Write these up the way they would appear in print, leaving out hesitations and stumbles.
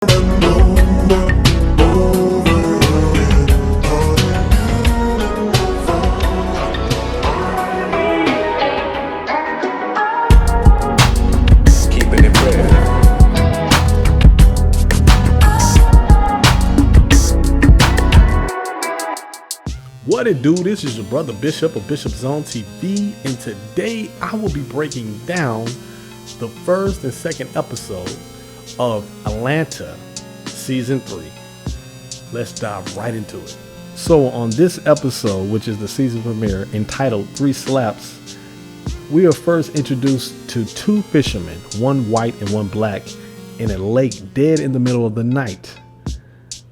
Keeping it real. What it do? This is your brother Bishop of Bishop Zone TV, and today I will be breaking down the first and second episode of Atlanta Season 3. Let's dive right into it. So on this episode, which is the season premiere entitled Three Slaps, we are first introduced to two fishermen, one white and one black, in a lake dead in the middle of the night.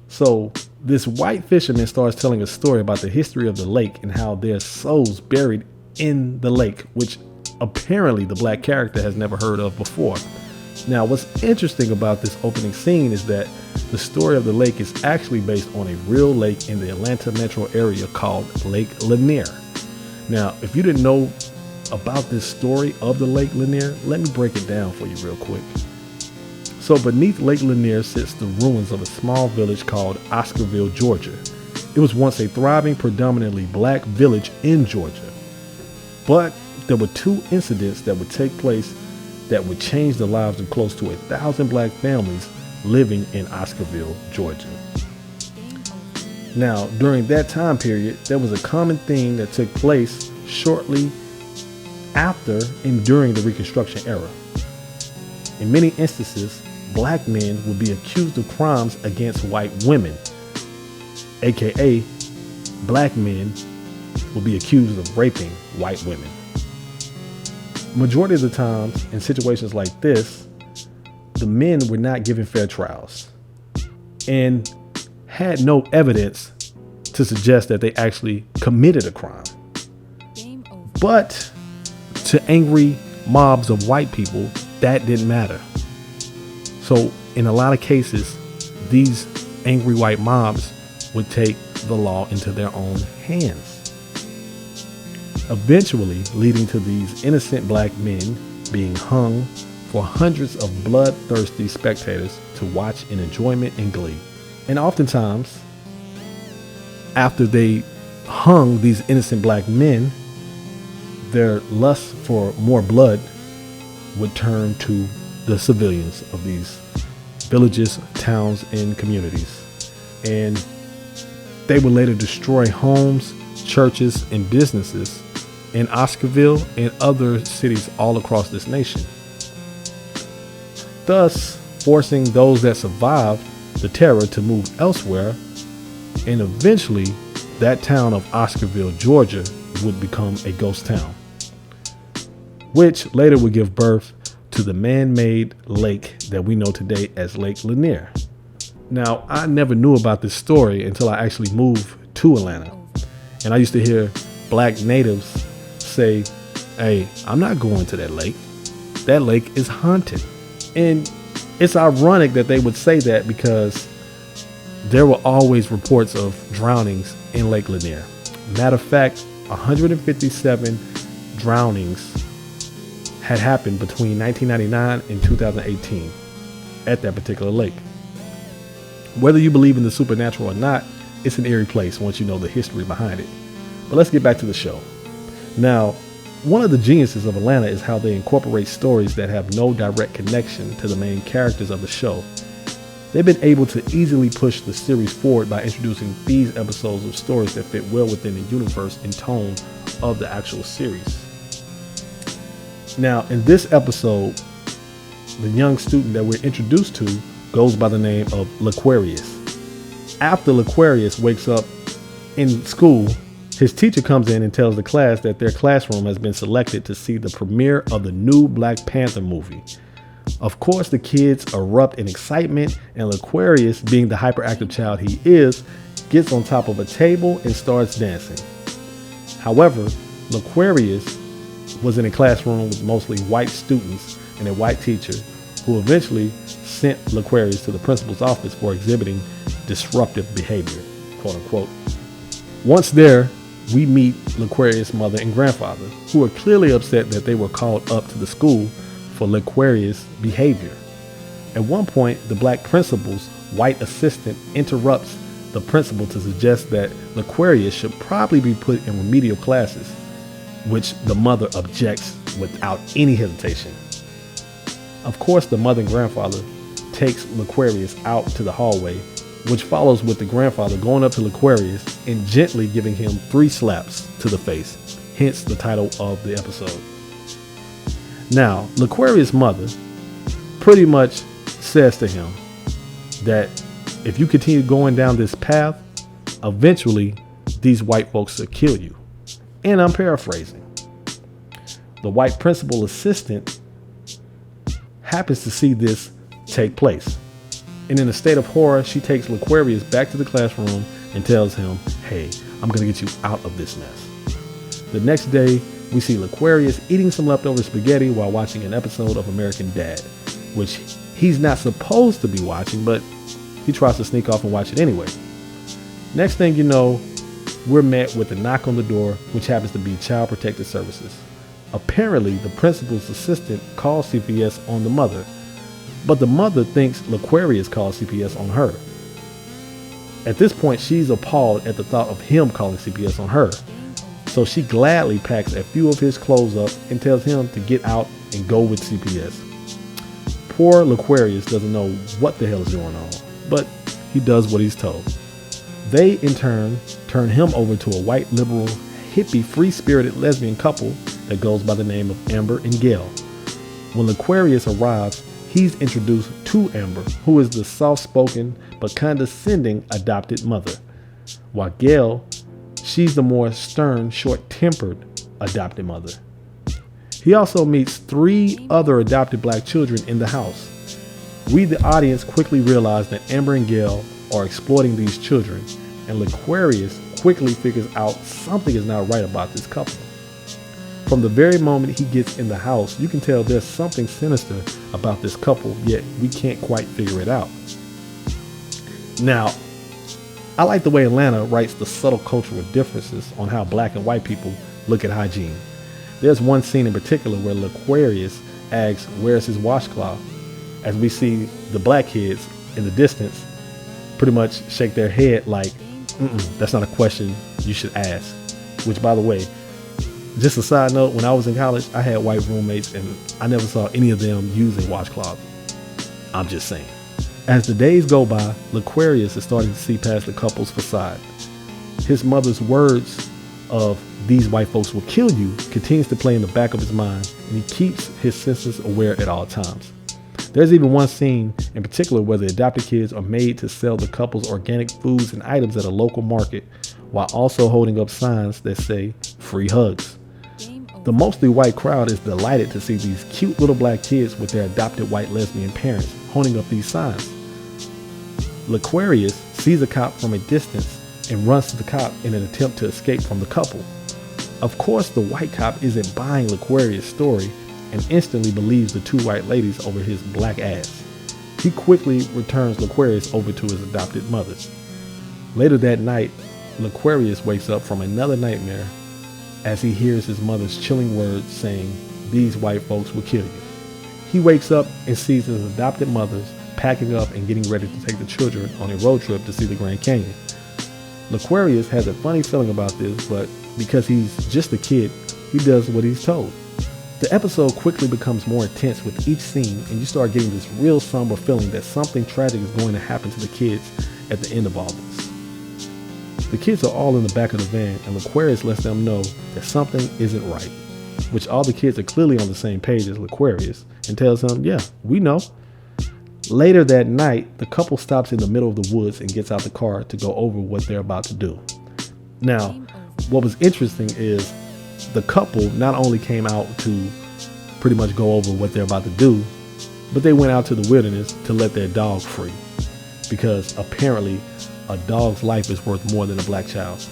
So this white fisherman starts telling a story about the history of the lake and how there's souls buried in the lake, which apparently the black character has never heard of before. Now, what's interesting about this opening scene is that the story of the lake is actually based on a real lake in the Atlanta metro area called Lake Lanier. Now, if you didn't know about this story of the Lake Lanier, let me break it down for you real quick. So beneath Lake Lanier sits the ruins of a small village called Oscarville, Georgia. It was once a thriving, predominantly black village in Georgia. But there were two incidents that would take place that would change the lives of close to 1,000 black families living in Oscarville, Georgia. Now, during that time period, there was a common theme that took place shortly after and during the Reconstruction era. In many instances, black men would be accused of crimes against white women, aka black men would be accused of raping white women. Majority of the times in situations like this, the men were not given fair trials and had no evidence to suggest that they actually committed a crime. But to angry mobs of white people, that didn't matter. So in a lot of cases, these angry white mobs would take the law into their own hands, eventually leading to these innocent black men being hung for hundreds of bloodthirsty spectators to watch in enjoyment and glee. And oftentimes, after they hung these innocent black men, their lust for more blood would turn to the civilians of these villages, towns, and communities. And they would later destroy homes, churches, and businesses in Oscarville and other cities all across this nation, thus forcing those that survived the terror to move elsewhere. And eventually, that town of Oscarville, Georgia, would become a ghost town, which later would give birth to the man-made lake that we know today as Lake Lanier. Now, I never knew about this story until I actually moved to Atlanta. And I used to hear black natives say, "Hey, I'm not going to that lake. That lake is haunted." And it's ironic that they would say that because there were always reports of drownings in Lake Lanier. Matter of fact, 157 drownings had happened between 1999 and 2018 at that particular lake. Whether you believe in the supernatural or not, it's an eerie place once you know the history behind it. But let's get back to the show. Now, one of the geniuses of Atlanta is how they incorporate stories that have no direct connection to the main characters of the show. They've been able to easily push the series forward by introducing these episodes of stories that fit well within the universe and tone of the actual series. Now, in this episode, the young student that we're introduced to goes by the name of Laquarius. After Laquarius wakes up in school, his teacher comes in and tells the class that their classroom has been selected to see the premiere of the new Black Panther movie. Of course, the kids erupt in excitement, and Laquarius, being the hyperactive child he is, gets on top of a table and starts dancing. However, Laquarius was in a classroom with mostly white students and a white teacher, who eventually sent Laquarius to the principal's office for exhibiting disruptive behavior, quote unquote. Once there, we meet Laquarius' mother and grandfather, who are clearly upset that they were called up to the school for Laquarius' behavior. At one point, the black principal's white assistant interrupts the principal to suggest that Laquarius should probably be put in remedial classes, which the mother objects without any hesitation. Of course, the mother and grandfather takes Laquarius out to the hallway, which follows with the grandfather going up to Laquarius and gently giving him 3 slaps to the face, hence the title of the episode. Now, Laquarius' mother pretty much says to him that if you continue going down this path, eventually these white folks will kill you. And I'm paraphrasing. The white principal assistant happens to see this take place. And in a state of horror, she takes Laquarius back to the classroom and tells him, hey, I'm going to get you out of this mess. The next day, we see Laquarius eating some leftover spaghetti while watching an episode of American Dad, which he's not supposed to be watching, but he tries to sneak off and watch it anyway. Next thing you know, we're met with a knock on the door, which happens to be Child Protective Services. Apparently, the principal's assistant calls CPS on the mother, but the mother thinks Laquarius called CPS on her. At this point, she's appalled at the thought of him calling CPS on her, so she gladly packs a few of his clothes up and tells him to get out and go with CPS. Poor Laquarius doesn't know what the hell is going on, but he does what he's told. They, in turn him over to a white, liberal, hippie, free-spirited lesbian couple that goes by the name of Amber and Gail. When Laquarius arrives, he's introduced to Amber, who is the soft-spoken but condescending adopted mother, while Gail, she's the more stern, short-tempered adopted mother. He also meets 3 other adopted black children in the house. We, the audience, quickly realize that Amber and Gail are exploiting these children, and Laquarius quickly figures out something is not right about this couple. From the very moment he gets in the house, you can tell there's something sinister about this couple, yet we can't quite figure it out. Now, I like the way Atlanta writes the subtle cultural differences on how black and white people look at hygiene. There's one scene in particular where Laquarius asks, where's his washcloth? As we see the black kids in the distance pretty much shake their head like, that's not a question you should ask. Which, by the way, just a side note, when I was in college, I had white roommates and I never saw any of them using washcloth. I'm just saying. As the days go by, Laquarius is starting to see past the couple's facade. His mother's words of these white folks will kill you continues to play in the back of his mind, and he keeps his senses aware at all times. There's even one scene in particular where the adopted kids are made to sell the couple's organic foods and items at a local market while also holding up signs that say free hugs. The mostly white crowd is delighted to see these cute little black kids with their adopted white lesbian parents holding up these signs. Laquarius sees a cop from a distance and runs to the cop in an attempt to escape from the couple. Of course, the white cop isn't buying Laquarius' story and instantly believes the 2 white ladies over his black ass. He quickly returns Laquarius over to his adopted mothers. Later that night, Laquarius wakes up from another nightmare as he hears his mother's chilling words saying, these white folks will kill you. He wakes up and sees his adopted mothers packing up and getting ready to take the children on a road trip to see the Grand Canyon. Laquarius has a funny feeling about this, but because he's just a kid, he does what he's told. The episode quickly becomes more intense with each scene, and you start getting this real somber feeling that something tragic is going to happen to the kids at the end of all this. The kids are all in the back of the van, and Laquarius lets them know that something isn't right, which all the kids are clearly on the same page as Laquarius, and tells him, yeah, we know. Later that night, the couple stops in the middle of the woods and gets out the car to go over what they're about to do. Now, what was interesting is the couple not only came out to pretty much go over what they're about to do, but they went out to the wilderness to let their dog free, because apparently a dog's life is worth more than a black child.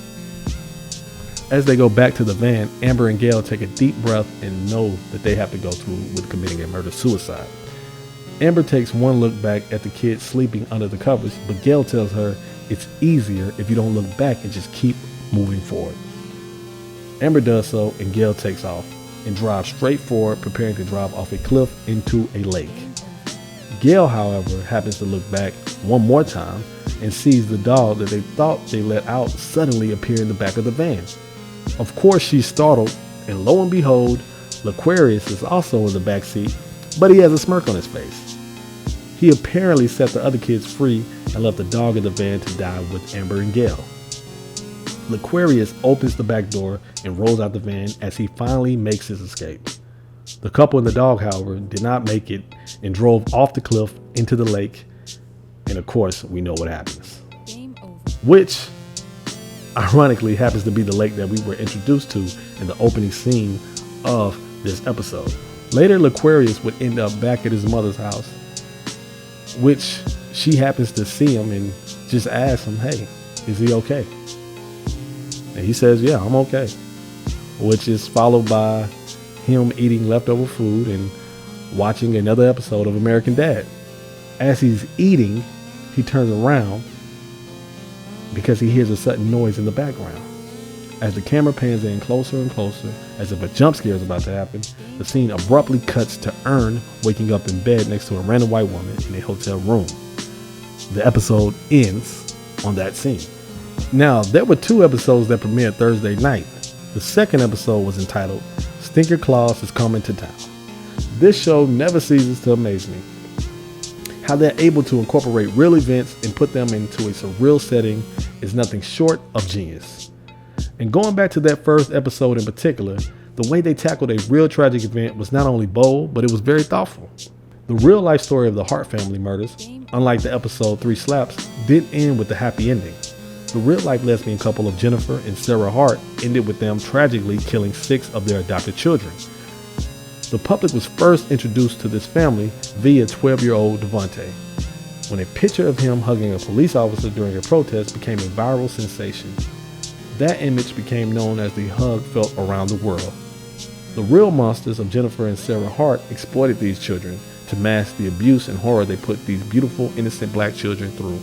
As they go back to the van, Amber and Gail take a deep breath and know that they have to go through with committing a murder-suicide. Amber takes one look back at the kids sleeping under the covers, but Gail tells her it's easier if you don't look back and just keep moving forward. Amber does so, and Gail takes off and drives straight forward, preparing to drive off a cliff into a lake. Gail, however, happens to look back one more time and sees the dog that they thought they let out suddenly appear in the back of the van. Of course, she's startled, and lo and behold, Laquarius is also in the back seat, but he has a smirk on his face. He apparently set the other kids free and left the dog in the van to die with Amber and Gail. Laquarius opens the back door and rolls out the van as he finally makes his escape. The couple and the dog, however, did not make it and drove off the cliff into the lake. And of course, we know what happens. Game over. Which, ironically, happens to be the lake that we were introduced to in the opening scene of this episode. Later, Laquarius would end up back at his mother's house, which she happens to see him and just asks him, hey, is he okay? And he says, yeah, I'm okay. Which is followed by him eating leftover food and watching another episode of American Dad. As he's eating, he turns around because he hears a sudden noise in the background. As the camera pans in closer and closer, as if a jump scare is about to happen, the scene abruptly cuts to Ern waking up in bed next to a random white woman in a hotel room. The episode ends on that scene. Now, there were 2 episodes that premiered Thursday night. The second episode was entitled Stinker Claus is Coming to Town. This show never ceases to amaze me. How they're able to incorporate real events and put them into a surreal setting is nothing short of genius. And going back to that first episode in particular, the way they tackled a real tragic event was not only bold, but it was very thoughtful. The real life story of the Hart family murders, unlike the episode 3 Slaps, didn't end with a happy ending. The real life lesbian couple of Jennifer and Sarah Hart ended with them tragically killing 6 of their adopted children. The public was first introduced to this family via 12-year-old Devontae, when a picture of him hugging a police officer during a protest became a viral sensation. That image became known as the hug felt around the world. The real monsters of Jennifer and Sarah Hart exploited these children to mask the abuse and horror they put these beautiful, innocent black children through.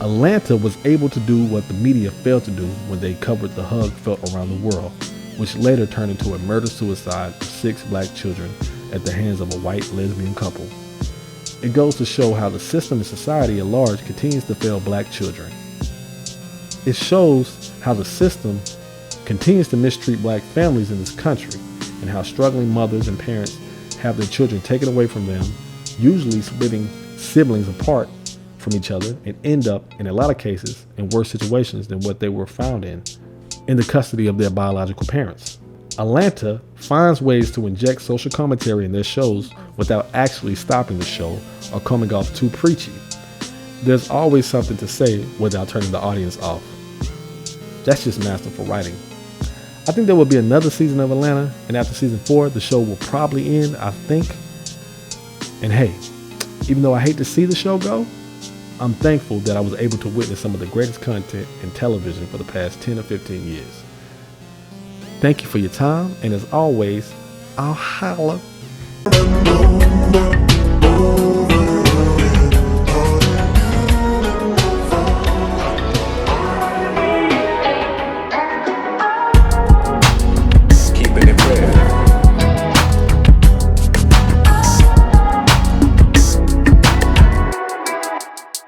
Atlanta was able to do what the media failed to do when they covered the hug felt around the world, which later turned into a murder-suicide of 6 black children at the hands of a white lesbian couple. It goes to show how the system and society at large continues to fail black children. It shows how the system continues to mistreat black families in this country and how struggling mothers and parents have their children taken away from them, usually splitting siblings apart from each other and end up, in a lot of cases, in worse situations than what they were found in the custody of their biological parents. Atlanta finds ways to inject social commentary in their shows without actually stopping the show or coming off too preachy. There's always something to say without turning the audience off. That's just masterful writing. I think there will be another season of Atlanta, and after season 4, the show will probably end, I think. And hey, even though I hate to see the show go, I'm thankful that I was able to witness some of the greatest content in television for the past 10 or 15 years. Thank you for your time, and as always, I'll holla.